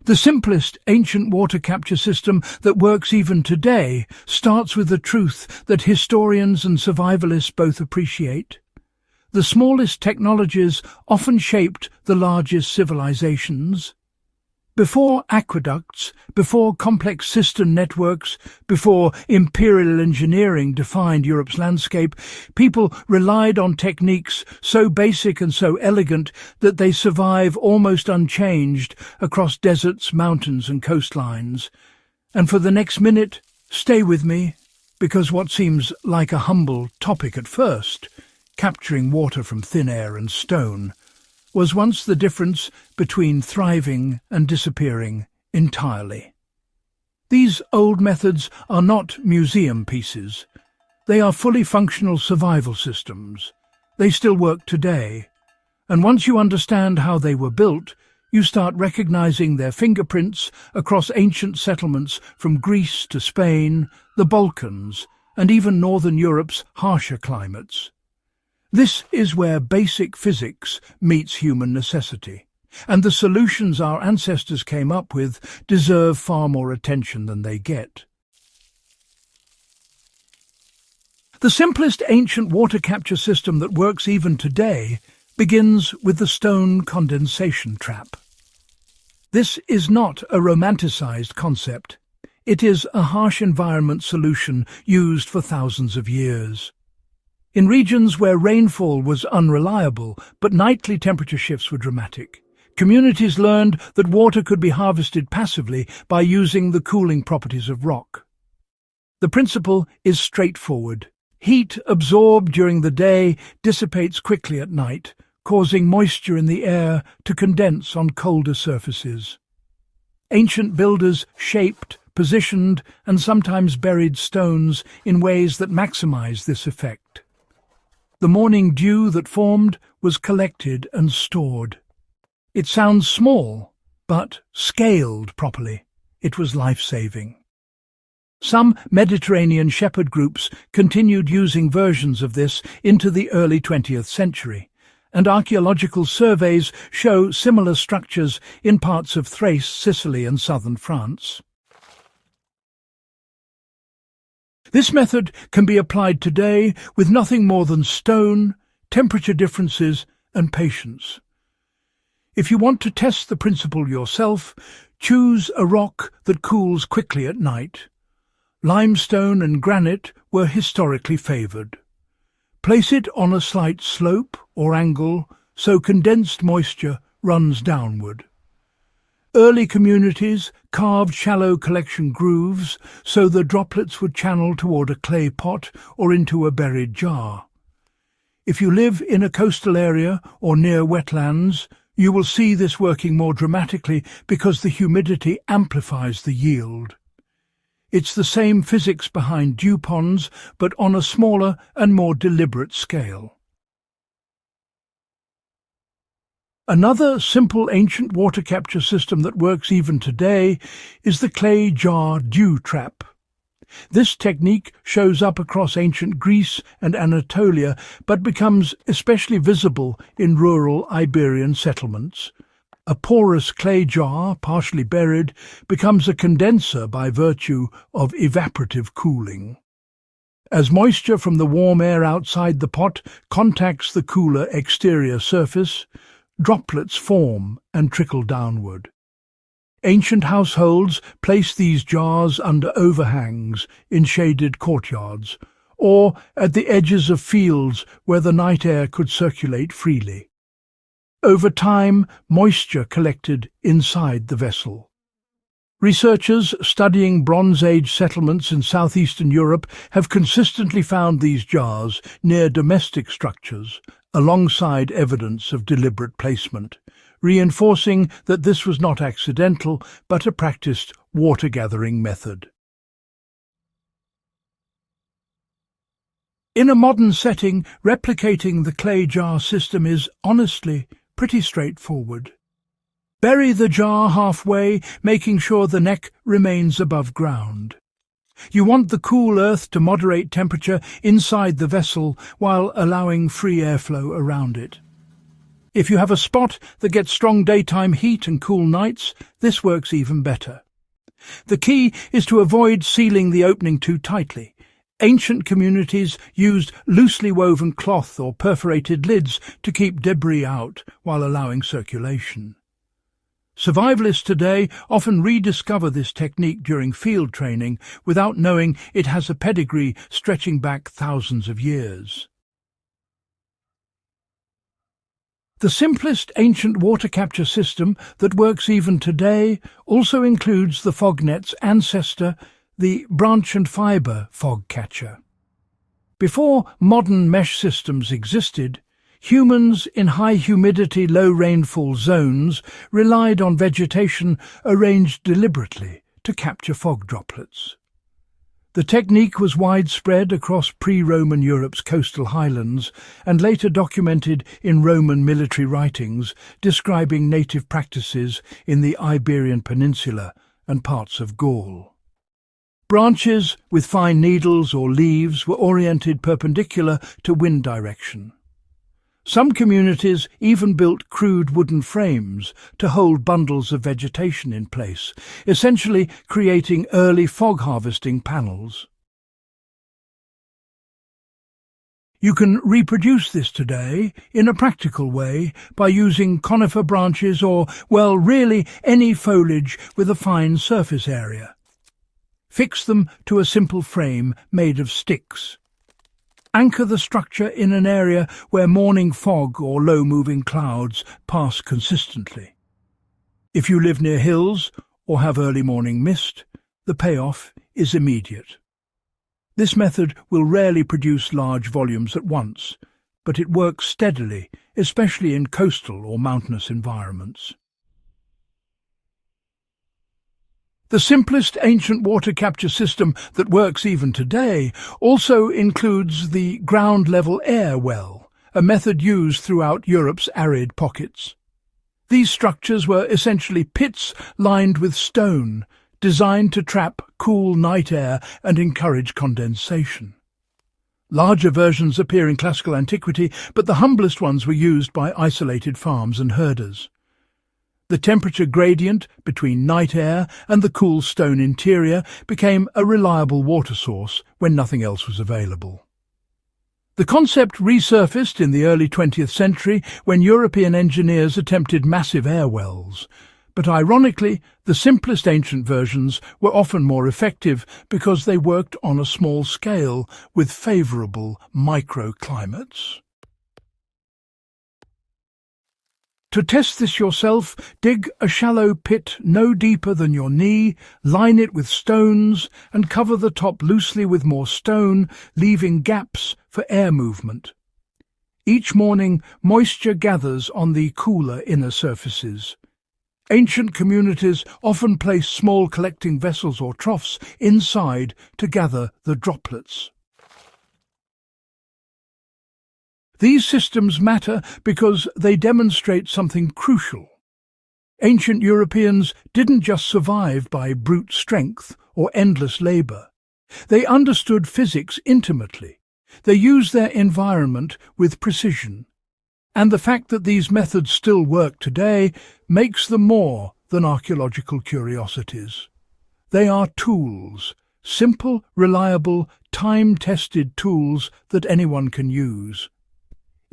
The simplest ancient water capture system that works even today starts with a truth that historians and survivalists both appreciate. The smallest technologies often shaped the largest civilizations. Before aqueducts, before complex cistern networks, before imperial engineering defined Europe's landscape, people relied on techniques so basic and so elegant that they survive almost unchanged across deserts, mountains and coastlines. And for the next minute, stay with me, because what seems like a humble topic at first, capturing water from thin air and stone, was once the difference between thriving and disappearing entirely. These old methods are not museum pieces. They are fully functional survival systems. They still work today. And once you understand how they were built, you start recognizing their fingerprints across ancient settlements from Greece to Spain, the Balkans, and even northern Europe's harsher climates. This is where basic physics meets human necessity, and the solutions our ancestors came up with deserve far more attention than they get. The simplest ancient water capture system that works even today begins with the stone condensation trap. This is not a romanticized concept. It is a harsh environment solution used for thousands of years. In regions where rainfall was unreliable, but nightly temperature shifts were dramatic, communities learned that water could be harvested passively by using the cooling properties of rock. The principle is straightforward. Heat absorbed during the day dissipates quickly at night, causing moisture in the air to condense on colder surfaces. Ancient builders shaped, positioned, and sometimes buried stones in ways that maximized this effect. The morning dew that formed was collected and stored. It sounds small, but scaled properly, it was life-saving. Some Mediterranean shepherd groups continued using versions of this into the early 20th century, and archaeological surveys show similar structures in parts of Thrace, Sicily, and southern France. This method can be applied today with nothing more than stone, temperature differences, and patience. If you want to test the principle yourself, choose a rock that cools quickly at night. Limestone and granite were historically favoured. Place it on a slight slope or angle so condensed moisture runs downward. Early communities carved shallow collection grooves so the droplets would channel toward a clay pot or into a buried jar. If you live in a coastal area or near wetlands, you will see this working more dramatically because the humidity amplifies the yield. It's the same physics behind dew ponds, but on a smaller and more deliberate scale. Another simple ancient water capture system that works even today is the clay jar dew trap. This technique shows up across ancient Greece and Anatolia, but becomes especially visible in rural Iberian settlements. A porous clay jar, partially buried, becomes a condenser by virtue of evaporative cooling. As moisture from the warm air outside the pot contacts the cooler exterior surface, droplets form and trickle downward. Ancient households placed these jars under overhangs in shaded courtyards, or at the edges of fields where the night air could circulate freely. Over time, moisture collected inside the vessel. Researchers studying Bronze Age settlements in southeastern Europe have consistently found these jars near domestic structures, alongside evidence of deliberate placement, reinforcing that this was not accidental but a practiced water-gathering method. In a modern setting, replicating the clay jar system is, honestly, pretty straightforward. Bury the jar halfway, making sure the neck remains above ground. You want the cool earth to moderate temperature inside the vessel while allowing free airflow around it. If you have a spot that gets strong daytime heat and cool nights, this works even better. The key is to avoid sealing the opening too tightly. Ancient communities used loosely woven cloth or perforated lids to keep debris out while allowing circulation. Survivalists today often rediscover this technique during field training without knowing it has a pedigree stretching back thousands of years. The simplest ancient water capture system that works even today also includes the fognet's ancestor, the branch and fibre fog catcher. Before modern mesh systems existed, humans in high humidity, low rainfall zones relied on vegetation arranged deliberately to capture fog droplets. The technique was widespread across pre-Roman Europe's coastal highlands and later documented in Roman military writings describing native practices in the Iberian Peninsula and parts of Gaul. Branches with fine needles or leaves were oriented perpendicular to wind direction. Some communities even built crude wooden frames to hold bundles of vegetation in place, essentially creating early fog harvesting panels. You can reproduce this today in a practical way by using conifer branches or, well, really any foliage with a fine surface area. Fix them to a simple frame made of sticks. Anchor the structure in an area where morning fog or low-moving clouds pass consistently. If you live near hills or have early morning mist, the payoff is immediate. This method will rarely produce large volumes at once, but it works steadily, especially in coastal or mountainous environments. The simplest ancient water capture system that works even today also includes the ground-level air well, a method used throughout Europe's arid pockets. These structures were essentially pits lined with stone, designed to trap cool night air and encourage condensation. Larger versions appear in classical antiquity, but the humblest ones were used by isolated farms and herders. The temperature gradient between night air and the cool stone interior became a reliable water source when nothing else was available. The concept resurfaced in the early 20th century when European engineers attempted massive air wells, but ironically, the simplest ancient versions were often more effective because they worked on a small scale with favourable microclimates. To test this yourself, dig a shallow pit no deeper than your knee, line it with stones, and cover the top loosely with more stone, leaving gaps for air movement. Each morning, moisture gathers on the cooler inner surfaces. Ancient communities often placed small collecting vessels or troughs inside to gather the droplets. These systems matter because they demonstrate something crucial. Ancient Europeans didn't just survive by brute strength or endless labour. They understood physics intimately. They used their environment with precision. And the fact that these methods still work today makes them more than archaeological curiosities. They are tools, simple, reliable, time-tested tools that anyone can use.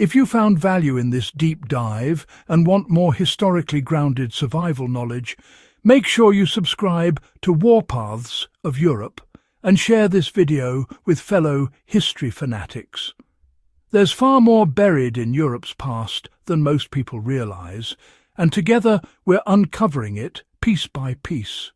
If you found value in this deep dive and want more historically grounded survival knowledge, make sure you subscribe to Warpaths of Europe and share this video with fellow history fanatics. There's far more buried in Europe's past than most people realize, and together we're uncovering it piece by piece.